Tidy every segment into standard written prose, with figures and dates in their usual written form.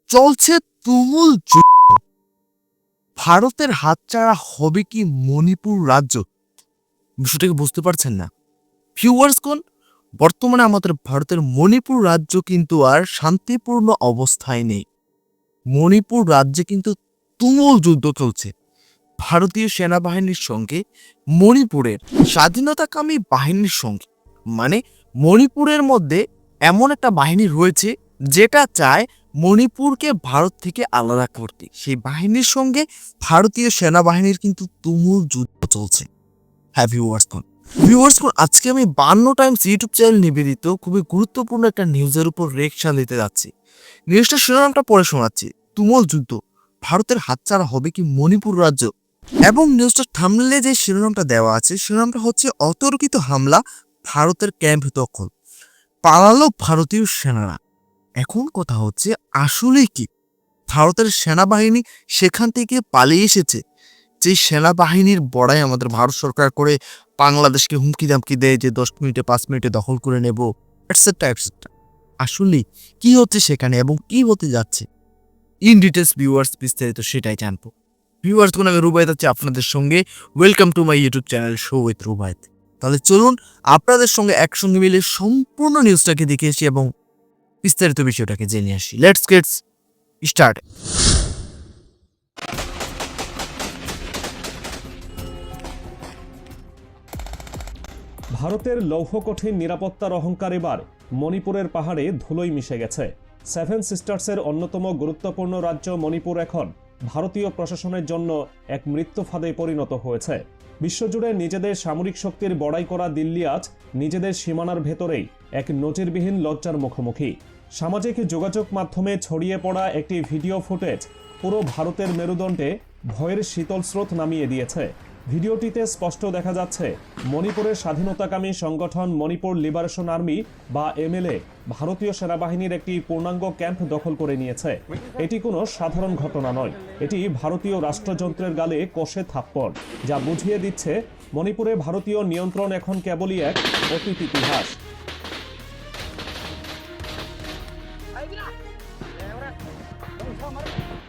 চলছে তুমুল যুদ্ধ। ভারতের হাতছাড়া হবে কি মণিপুর রাজ্য? বিষয়টাকে বুঝতে পারছেন না ভিউয়ার্সগণ? বর্তমানে আমাদের ভারতের মণিপুর রাজ্য কিন্তু আর শান্তিপূর্ণ অবস্থায় নেই। মণিপুর রাজ্যে কিন্তু তুমুল যুদ্ধ চলছে ভারতীয় সেনাবাহিনীর সঙ্গে মণিপুরের স্বাধীনতাকামী বাহিনীর সঙ্গে। মানে মণিপুরের মধ্যে এমন একটা বাহিনী রয়েছে যেটা চায় মণিপুরকে ভারত থেকে আলাদা করতে। সেই বাহিনীর সঙ্গে ভারতীয় সেনাবাহিনীর কিন্তু তুমুল যুদ্ধ চলছে। হ্যাঁ ভিউয়ার্সগণ, আজকে আমি 52 টাইমস ইউটিউব চ্যানেল নিবেদিত খুবই গুরুত্বপূর্ণ একটা নিউজের উপর রিয়েকশন দিতে যাচ্ছি। নিউজটা শিরোনামটা পড়ে শোনাচ্ছি। তুমুল যুদ্ধ, ভারতের হাতছাড়া হবে কি মণিপুর রাজ্য? এবং নিউজটা থাম্বনেলে যে শিরোনামটা দেওয়া আছে, শিরোনামটা হচ্ছে অতর্কিত হামলা, ভারতের ক্যাম্প দখল, পালালো ভারতীয় সেনারা। এখন কথা হচ্ছে আসলে কি ভারতের সেনাবাহিনী সেখান থেকে পালিয়ে এসেছে? যে সেনাবাহিনীর বড়াই আমাদের ভারত সরকার করে বাংলাদেশকে হুমকি দামকি দেয় যে 10 মিনিটে 5 মিনিটে দখল করে নেব, এটসেট্রা এটসেট্রা। আসলে কি হচ্ছে সেখানে এবং কি হতে যাচ্ছে ইন ডিটেলস ভিউয়ার্স বিস্তারিত সেটাই জানবো। ভিউয়ার্স কোন আমি রুবায়েত আছি আপনাদের সঙ্গে। Welcome to my YouTube channel show with Rubayet. তাহলে চলুন আপনাদের সঙ্গে একসঙ্গে মিলে সম্পূর্ণ নিউজটাকে দেখে আসি এবং বিস্তারিত বিষয়টাকে জেনে আসি। Let's gets start. ভারতের লৌহকঠিন নিরাপত্তার অহংকার এবার মণিপুরের পাহাড়ে ধুলোয় মিশে গেছে। সেভেন সিস্টার্সের অন্যতম গুরুত্বপূর্ণ রাজ্য মণিপুর এখন ভারতীয় প্রশাসনের জন্য এক মৃত্যু ফাঁদে পরিণত হয়েছে। বিশ্বজুড়ে নিজেদের সামরিক শক্তির বড়াই করা দিল্লি আজ নিজেদের সীমানার ভেতরেই এক নজিরবিহীন লজ্জার মুখোমুখি। সামাজিক যোগাযোগ মাধ্যমে ছড়িয়ে পড়া একটি ভিডিও ফুটেজ পুরো ভারতের মেরুদণ্ডে ভয়ের শীতল স্রোত নামিয়ে দিয়েছে। ভিডিওটিতে স্পষ্ট দেখা যাচ্ছে মণিপুরের স্বাধীনতাকামী সংগঠন মণিপুর লিবারেশন আর্মি বা এমএলএ ভারতীয় সেনাবাহিনীর একটি পূর্ণাঙ্গ ক্যাম্প দখল করে নিয়েছে। এটি কোনো সাধারণ ঘটনা নয়, এটি ভারতীয় রাষ্ট্রযন্ত্রের গালে কষে থাপ্পড়, যা বুঝিয়ে দিচ্ছে মণিপুরে ভারতীয় নিয়ন্ত্রণ এখন কেবলই এক অতীত ইতিহাস।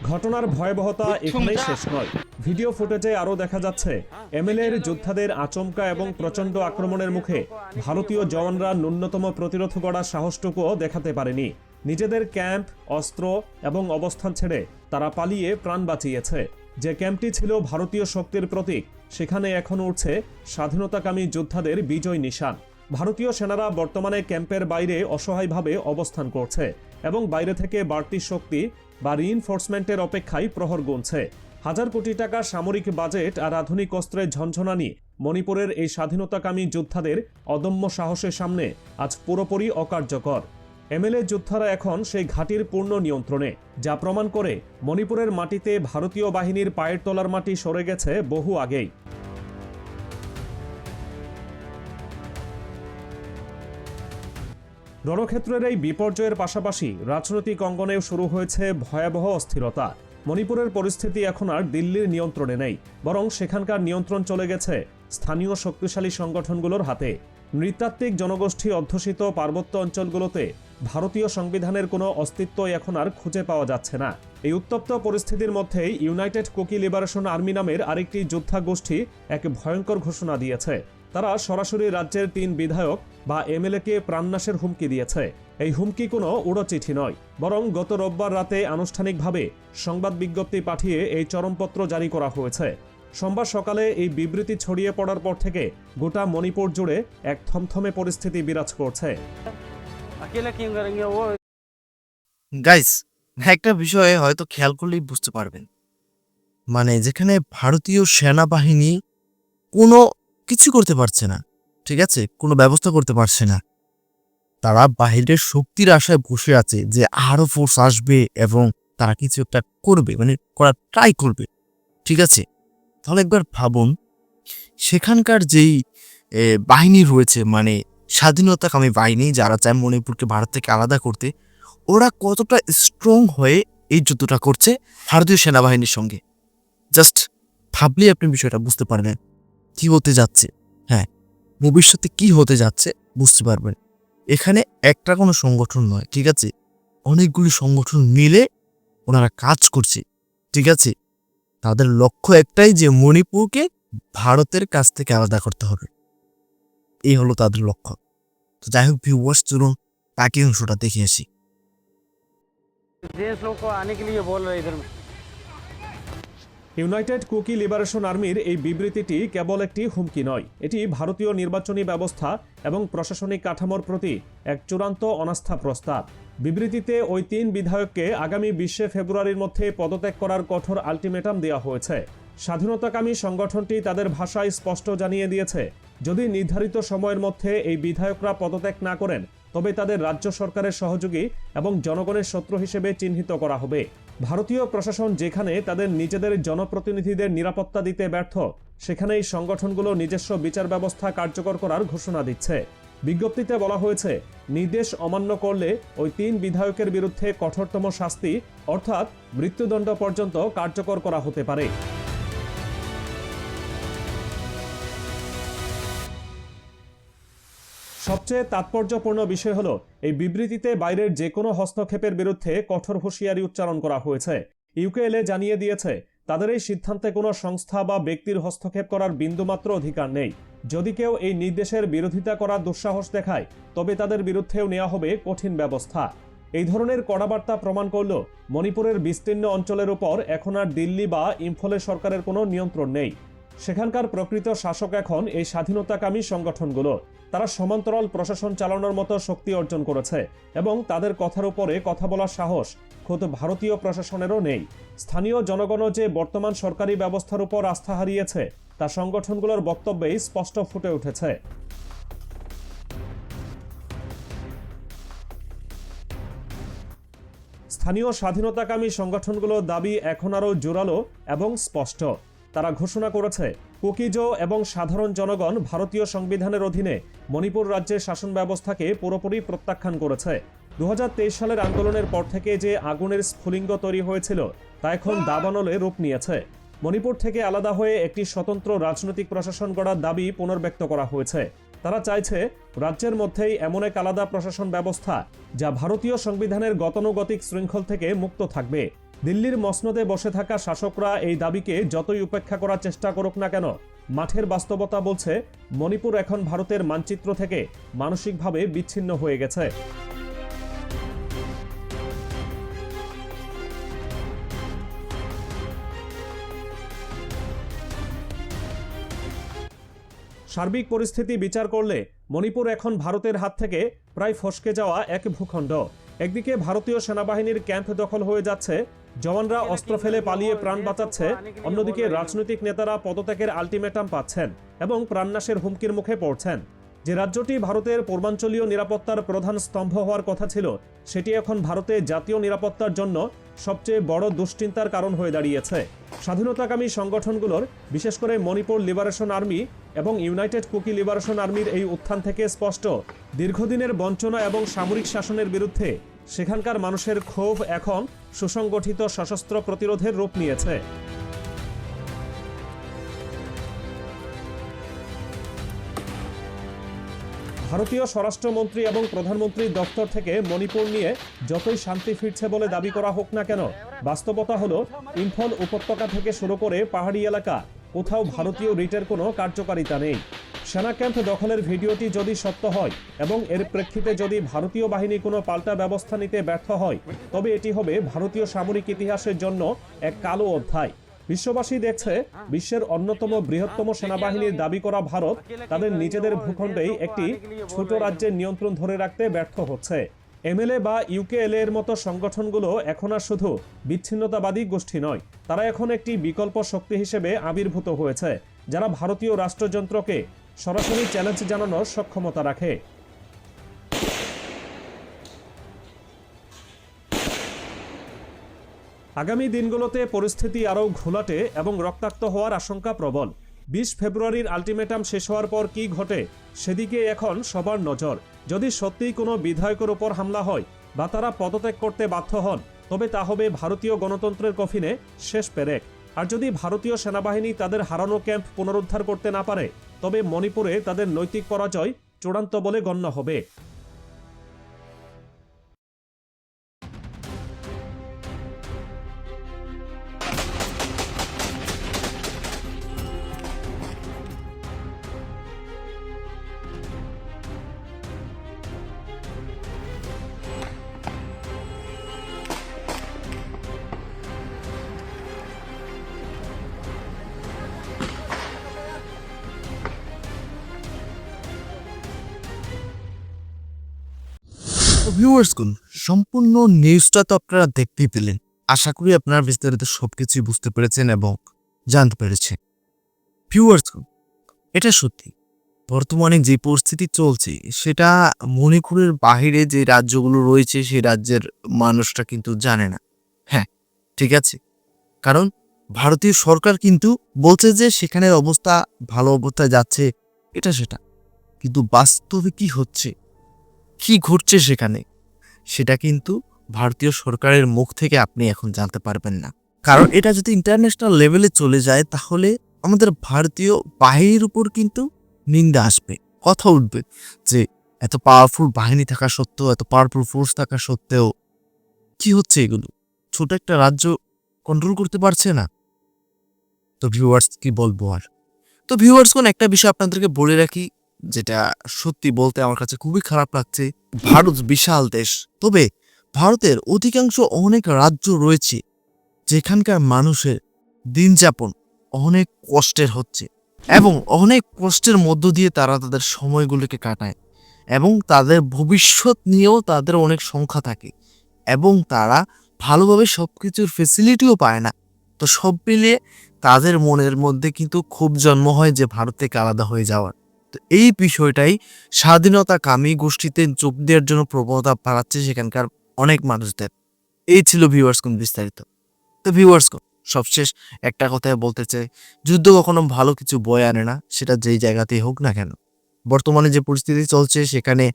ঘটনার ভয়াবহতা এখানেই শেষ নয়। ভিডিও ফুটেজে আরও দেখা যাচ্ছে এমএলএর যোদ্ধাদের আচমকা এবং প্রচণ্ড আক্রমণের মুখে ভারতীয় জওয়ানরা ন্যূনতম প্রতিরোধ গড়ার সাহসটুকুও দেখাতে পারেনি। নিজেদের ক্যাম্প, অস্ত্র এবং অবস্থান ছেড়ে তারা পালিয়ে প্রাণ বাঁচিয়েছে। যে ক্যাম্পটি ছিল ভারতীয় শক্তির প্রতীক, সেখানে এখন উঠছে স্বাধীনতাকামী যোদ্ধাদের বিজয় নিশান। ভারতীয় সেনারা বর্তমানে ক্যাম্পের বাইরে অসহায়ভাবে অবস্থান করছে এবং বাইরে থেকে বাড়তি শক্তি বা রিইনফোর্সমেন্টের অপেক্ষায় প্রহর গুনছে। হাজার কোটি টাকা সামরিক বাজেট আর আধুনিক অস্ত্রের ঝনঝনানি মণিপুরের এই স্বাধীনতাকামী যোদ্ধাদের অদম্য সাহসের সামনে আজ পুরোপুরি অকার্যকর। এমএলএ যোদ্ধারা এখন সেই ঘাঁটির পূর্ণ নিয়ন্ত্রণে, যা প্রমাণ করে মণিপুরের মাটিতে ভারতীয় বাহিনীর পায়ের তলার মাটি সরে গেছে বহু আগেই। রণক্ষেত্রের এই বিপর্যয়ের পাশাপাশি রাজনৈতিক অঙ্গনেও শুরু হয়েছে ভয়াবহ অস্থিরতা। মণিপুরের পরিস্থিতি এখন আর দিল্লির নিয়ন্ত্রণে নেই, বরং সেখানকার নিয়ন্ত্রণ চলে গেছে স্থানীয় শক্তিশালী সংগঠনগুলোর হাতে। নৃতাত্ত্বিক জনগোষ্ঠী অধ্যুষিত পার্বত্য অঞ্চলগুলোতে ভারতীয় সংবিধানের কোনো অস্তিত্ব এখন আর খুঁজে পাওয়া যাচ্ছে না। এই উত্তপ্ত পরিস্থিতির মধ্যেই ইউনাইটেড কুকি লিবারেশন আর্মি নামের আরেকটি যোদ্ধা গোষ্ঠী এক ভয়ঙ্কর ঘোষণা দিয়েছে। তারা সরাসরি রাজ্যের 3 বিধায়ক বা এমএলএকে প্রাণনাশের হুমকি দিয়েছে। এই হুমকি কোনো উড়ো চিঠি নয়, বরং গত রোববার রাতে আনুষ্ঠানিকভাবে সংবাদ বিজ্ঞপ্তি পাঠিয়ে এই চরমপত্র জারি করা হয়েছে। সোমবার সকালে এই বিবৃতি ছড়িয়ে পড়ার পর থেকে গোটা মণিপুর জুড়ে এক থমথমে পরিস্থিতি বিরাজ করছে। গাইস, একটা বিষয়ে হয়তো খেয়াল করলেই বুঝতে পারবেন, মানে যেখানে ভারতীয় সেনাবাহিনী কোনো কিছু করতে পারছে না, ঠিক আছে, কোনো ব্যবস্থা করতে পারছে না, তারা বাহিরের শক্তির আশায় বসে আছে যে আরো ফোর্স আসবে এবং তারা কিছু একটা করবে, মানে করার ট্রাই করবে, ঠিক আছে। তাহলে একবার ভাবুন সেখানকার যেই বাহিনী রয়েছে, মানে স্বাধীনতাকামী বাহিনী যারা চায় মণিপুরকে ভারত থেকে আলাদা করতে, ওরা কতটা স্ট্রং হয়ে এই যুদ্ধটা করছে ভারতীয় সেনাবাহিনীর সঙ্গে। জাস্ট ভাবলেই আপনি বিষয়টা বুঝতে পারবেন কি হতে যাচ্ছে। হ্যাঁ, ভবিষ্যতে কি হতে যাচ্ছে বুঝতে পারবেন। এখানে একটা কোনো সংগঠন নয়, ঠিক আছে, অনেকগুলি সংগঠন মিলে ওনারা কাজ করছে, ঠিক আছে? তাদের লক্ষ্য একটাই যে মণিপুরকে ভারতের কাছ থেকে আলাদা করতে হবে, এই হলো তাদের লক্ষ্য। তো যাই হোক ভিউয়ার্স, চলুন বাকি অংশটা দেখে আসি। देश लोग को आने के लिए बोल रहे इधर में। ইউনাইটেড কুকি লিবারেশন আর্মির এই বিবৃতিটি কেবল একটি হুমকি নয়, এটি ভারতীয় নির্বাচনী ব্যবস্থা এবং প্রশাসনিক কাঠামোর প্রতি এক চূড়ান্ত অনাস্থা প্রস্তাব। বিবৃতিতে ওই 3 বিধায়ককে আগামী 20 ফেব্রুয়ারির মধ্যে পদত্যাগ করার কঠোর আলটিমেটাম দেওয়া হয়েছে। স্বাধীনতাকামী সংগঠনটি তাদের ভাষায় স্পষ্ট জানিয়ে দিয়েছে, যদি নির্ধারিত সময়ের মধ্যে এই বিধায়করা পদত্যাগ না করেন তবে তাদের রাজ্য সরকারের সহযোগী এবং জনগণের শত্রু হিসেবে চিহ্নিত করা হবে। ভারতীয় প্রশাসন যেখানে তাদের নিজেদের জনপ্রতিনিধিদের নিরাপত্তা দিতে ব্যর্থ, সেখানে এই সংগঠনগুলো নিজস্ব বিচার ব্যবস্থা কার্যকর করার ঘোষণা দিচ্ছে। বিজ্ঞপ্তিতে বলা হয়েছে, নির্দেশ অমান্য করলে ওই 3 বিধায়কের বিরুদ্ধে কঠোরতম শাস্তি অর্থাৎ মৃত্যুদণ্ড পর্যন্ত কার্যকর করা হতে পারে। সবচেয়ে তাৎপর্যপূর্ণ বিষয় হলো, এই বিবৃতিতে বাইরের যে কোনো হস্তক্ষেপের বিরুদ্ধে কঠোর হুঁশিয়ারি উচ্চারণ করা হয়েছে। ইউকেএলএ জানিয়ে দিয়েছে, তাদের এই সিদ্ধান্তে কোনো সংস্থা বা ব্যক্তির হস্তক্ষেপ করার বিন্দুমাত্র অধিকার নেই। যদি কেউ এই নির্দেশের বিরোধিতা করার দুঃসাহস দেখায় তবে তাদের বিরুদ্ধেও নেওয়া হবে কঠিন ব্যবস্থা। এই ধরনের কড়া বার্তা প্রমাণ করল, মণিপুরের বিস্তীর্ণ অঞ্চলের উপর এখন আর দিল্লি বা ইম্ফলের সরকারের কোনো নিয়ন্ত্রণ নেই। সেখানকার প্রকৃত শাসক এখন এই স্বাধীনতাকামী সংগঠনগুলো। তারা সমান্তরাল প্রশাসন চালানোর মতো শক্তি অর্জন করেছে এবং তাদের কথার উপরে কথা বলার সাহস খোদ ভারতীয় প্রশাসনেরও নেই। স্থানীয় জনগণও যে বর্তমান সরকারি ব্যবস্থার উপর আস্থা হারিয়েছে তা সংগঠনগুলোর বক্তব্যেই স্পষ্ট ফুটে উঠেছে। স্থানীয় স্বাধীনতাকামী সংগঠনগুলোর দাবি এখন আরও জোরালো এবং স্পষ্ট। তারা ঘোষণা করেছে, কুকিজো এবং সাধারণ জনগণ ভারতীয় সংবিধানের অধীনে মণিপুর রাজ্যের শাসন ব্যবস্থাকে পুরোপুরি প্রত্যাখ্যান করেছে। 2023 সালের আন্দোলনের পর থেকে যে আগুনের স্ফুলিঙ্গ তৈরি হয়েছিল তা এখন দাবানলে রূপ নিয়েছে। মণিপুর থেকে আলাদা হয়ে একটি স্বতন্ত্র রাজনৈতিক প্রশাসন গড়ার দাবি পুনর্ব্যক্ত করা হয়েছে। তারা চাইছে রাজ্যের মধ্যেই এমন এক আলাদা প্রশাসন ব্যবস্থা যা ভারতীয় সংবিধানের গতানুগতিক শৃঙ্খল থেকে মুক্ত থাকবে। দিল্লির মসনদে বসে থাকা শাসকরা এই দাবিকে যতই উপেক্ষা করার চেষ্টা করুক না কেন, মাঠের বাস্তবতা বলছে মণিপুর এখন ভারতের মানচিত্র থেকে মানসিকভাবে বিচ্ছিন্ন হয়ে গেছে। সার্বিক পরিস্থিতি বিচার করলে মণিপুর এখন ভারতের হাত থেকে প্রায় ফসকে যাওয়া এক ভূখণ্ড। একদিকে ভারতীয় সেনাবাহিনীর ক্যাম্প দখল হয়ে যাচ্ছে, জওয়ানরা অস্ত্র ফেলে পালিয়ে প্রাণ বাঁচাচ্ছে, অন্যদিকে রাজনৈতিক নেতারা পদত্যাগের আলটিমেটাম পাচ্ছেন এবং প্রাণনাশের হুমকির মুখে পড়ছেন। যে রাজ্যটি ভারতের পূর্বাঞ্চলীয় নিরাপত্তার প্রধান স্তম্ভ হওয়ার কথা ছিল, সেটি এখন ভারতে জাতীয় নিরাপত্তার জন্য সবচেয়ে বড় দুশ্চিন্তার কারণ হয়ে দাঁড়িয়েছে। স্বাধীনতাকামী সংগঠনগুলোর, বিশেষ করে মণিপুর লিবারেশন আর্মি এবং ইউনাইটেড কুকি লিবারেশন আর্মির এই উত্থান থেকে স্পষ্ট, দীর্ঘদিনের বঞ্চনা এবং সামরিক শাসনের বিরুদ্ধে সেখানকার মানুষের ক্ষোভ এখন সুসংগঠিত সশস্ত্র প্রতিরোধের রূপ নিয়েছে। ভারতীয় স্বরাষ্ট্রমন্ত্রী এবং প্রধানমন্ত্রীর দপ্তর থেকে মণিপুর নিয়ে যতই শান্তি ফিরছে বলে দাবি করা হোক না কেন, বাস্তবতা হলো ইম্ফল উপত্যকা থেকে শুরু করে পাহাড়ি এলাকা কোথাও ভারতীয় রিটের কোনো কার্যকারিতা নেই। সেনা ক্যাম্প দখলের ভিডিওটি যদি সত্য হয় এবং এর প্রেক্ষিতে যদি ভারতীয় বাহিনী কোনো পাল্টা ব্যবস্থা নিতে ব্যর্থ হয়, তবে এটি হবে ভারতীয় সামরিক ইতিহাসের জন্য এক কালো অধ্যায়। বিশ্ববাসী দেখছে, বিশ্বের অন্যতম বৃহত্তম সেনাবাহিনীর দাবি করা ভারত তাদের নিজেদের ভূখণ্ডেই একটি ছোট রাজ্যের নিয়ন্ত্রণ ধরে রাখতে ব্যর্থ হচ্ছে। এমএলএ বা ইউকেএলএ এর মতো সংগঠনগুলো এখন আর শুধু বিচ্ছিন্নতাবাদী গোষ্ঠী নয়, তারা এখন একটি বিকল্প শক্তি হিসেবে আবির্ভূত হয়েছে, যারা ভারতীয় রাষ্ট্রযন্ত্রকে সরাসরি চ্যালেঞ্জ জানানোর সক্ষমতা রাখে। আগামী দিনগুলোতে পরিস্থিতি আরও ঘোলাটে এবং রক্তাক্ত হওয়ার আশঙ্কা প্রবল। 20 ফেব্রুয়ারির আলটিমেটাম শেষ হওয়ার পর কি ঘটে সেদিকে এখন সবার নজর। যদি সত্যিই কোনো বিধায়কের উপর হামলা হয় বা তারা পদত্যাগ করতে বাধ্য হন, তবে তা হবে ভারতীয় গণতন্ত্রের কফিনে শেষ পেরেক। আর যদি ভারতীয় সেনাবাহিনী তাদের হারানো ক্যাম্প পুনরুদ্ধার করতে না পারে, তবে মণিপুরে তাদের নৈতিক পরাজয় চূড়ান্ত বলে গণ্য হবে। ভিউয়ার্স কোন সম্পূর্ণ নিউজটা তো আপনারা দেখতেই পেলেন। আশা করি আপনারা বিস্তারিত সবকিছুই বুঝতে পেরেছেন এবং জানতে পেরেছেন। ভিউয়ার্স কোন এটা সত্যি বর্তমানে যে পরিস্থিতি চলছে সেটা মণিপুরের বাহিরে যে রাজ্যগুলো রয়েছে সেই রাজ্যের মানুষটা কিন্তু জানে না। হ্যাঁ, ঠিক আছে, কারণ ভারতীয় সরকার কিন্তু বলছে যে সেখানের অবস্থা ভালো অবস্থায় যাচ্ছে, এটা সেটা, কিন্তু বাস্তবে কি হচ্ছে, কি ঘটছে সেখানে, সেটা কিন্তু ভারতীয় সরকারের মুখ থেকে আপনি এখন জানতে পারবেন না। কারণ এটা যদি ইন্টারন্যাশনাল লেভেলে চলে যায় তাহলে আমাদের ভারতীয় বাহিনীর উপর কিন্তু নিন্দা আসবে, কথা উঠবে যে এত পাওয়ারফুল বাহিনী থাকা সত্ত্বেও, এত পাওয়ারফুল ফোর্স থাকা সত্ত্বেও কি হচ্ছে এগুলো, ছোট একটা রাজ্য কন্ট্রোল করতে পারছে না। তো ভিউয়ার্স কি বলবো আর। তো ভিউয়ার্স কোন একটা বিষয় আপনাদেরকে বলে রাখি, যেটা সত্যি বলতে আমার কাছে খুবই খারাপ লাগছে। ভারত বিশাল দেশ, তবে ভারতের অধিকাংশ অনেক রাজ্য রয়েছে যেখানকার মানুষের দিন যাপন অনেক কষ্টের হচ্ছে এবং অনেক কষ্টের মধ্য দিয়ে তারা তাদের সময়গুলোকে কাটায় এবং তাদের ভবিষ্যৎ নিয়েও তাদের অনেক সংখ্যা থাকে এবং তারা ভালোভাবে সবকিছুর ফেসিলিটিও পায় না। তো সব মিলিয়ে তাদের মনের মধ্যে কিন্তু ক্ষোভ জন্ম হয় যে ভারত থেকে আলাদা হয়ে যাওয়ার। তো এই বিষয়টাই স্বাধীনতাকামী গোষ্ঠীতে যোগ দেওয়ার জন্য প্রবণতা বাড়াচ্ছে সেখানকার অনেক মানুষদের। এই ছিল ভিউয়ার্স কোন বিস্তারিত। তো ভিউয়ার্স কোন সবশেষ একটা কথাই বলতে চাই, যুদ্ধ কখনো ভালো কিছু বয়ে আনে না, সেটা যেই জায়গাতেই হোক না কেন। বর্তমানে যে পরিস্থিতি চলছে সেখানে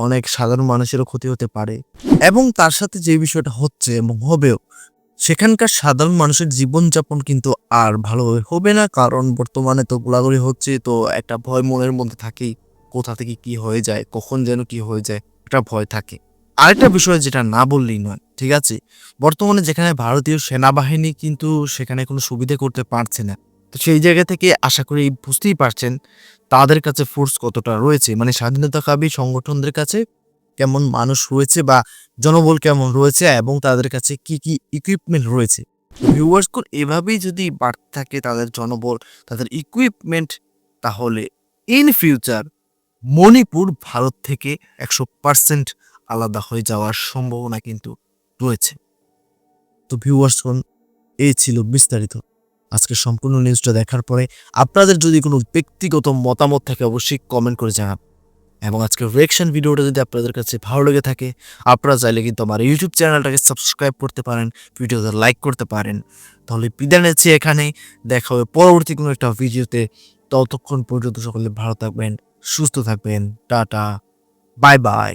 অনেক সাধারণ মানুষেরও ক্ষতি হতে পারে এবং তার সাথে যে বিষয়টা হচ্ছে এবং হবেও, সেখানকার সাধারণ মানুষের জীবনযাপন কিন্তু আর ভালোভাবে হবে না, কারণ বর্তমানে তো গোলাগুলি হচ্ছে, তো একটা ভয় মনের মধ্যে থাকেই, কোথা থেকে কি হয়ে যায়, কখন যেন কি হয়ে যায়, একটা ভয় থাকে। আরেকটা বিষয় যেটা না বললেই নয়, ঠিক আছে, বর্তমানে যেখানে ভারতীয় সেনাবাহিনী কিন্তু সেখানে কোনো সুবিধা করতে পারছে না, তো সেই জায়গা থেকে আশা করি বুঝতেই পারছেন তাদের কাছে ফোর্স কতটা রয়েছে, মানে স্বাধীনতাকামী সংগঠনদের কাছে কেমন মানুষ রয়েছে বা জনবল কেমন রয়েছে এবং তাদের কাছে কি কি ইকুইপমেন্ট রয়েছে। ভিউয়ার্স কোন এভাবেই যদি বাড়তে থাকে তাদের জনবল, তাদের ইকুইপমেন্ট, তাহলে ইন ফিউচার মণিপুর ভারত থেকে 100% আলাদা হয়ে যাওয়ার সম্ভাবনা কিন্তু রয়েছে। তো ভিউয়ার্স কোন এই ছিল বিস্তারিত। আজকে সম্পূর্ণ নিউজটা দেখার পরে আপনাদের যদি কোনো ব্যক্তিগত মতামত থাকে অবশ্যই কমেন্ট করে জানাবেন এবং আজকের রিঅ্যাকশন ভিডিওটা যদি আপনাদের কাছে ভালো লেগে থাকে আপনারা চাইলে কিন্তু আমার ইউটিউব চ্যানেলটাকে সাবস্ক্রাইব করতে পারেন, ভিডিওতে লাইক করতে পারেন। তাহলে বিদায় নিচ্ছি এখানেই, দেখা হবে পরবর্তী কোনো একটা ভিডিওতে। ততক্ষণ পর্যন্ত সকলে ভালো থাকবেন, সুস্থ থাকবেন, টাটা, বাই বাই।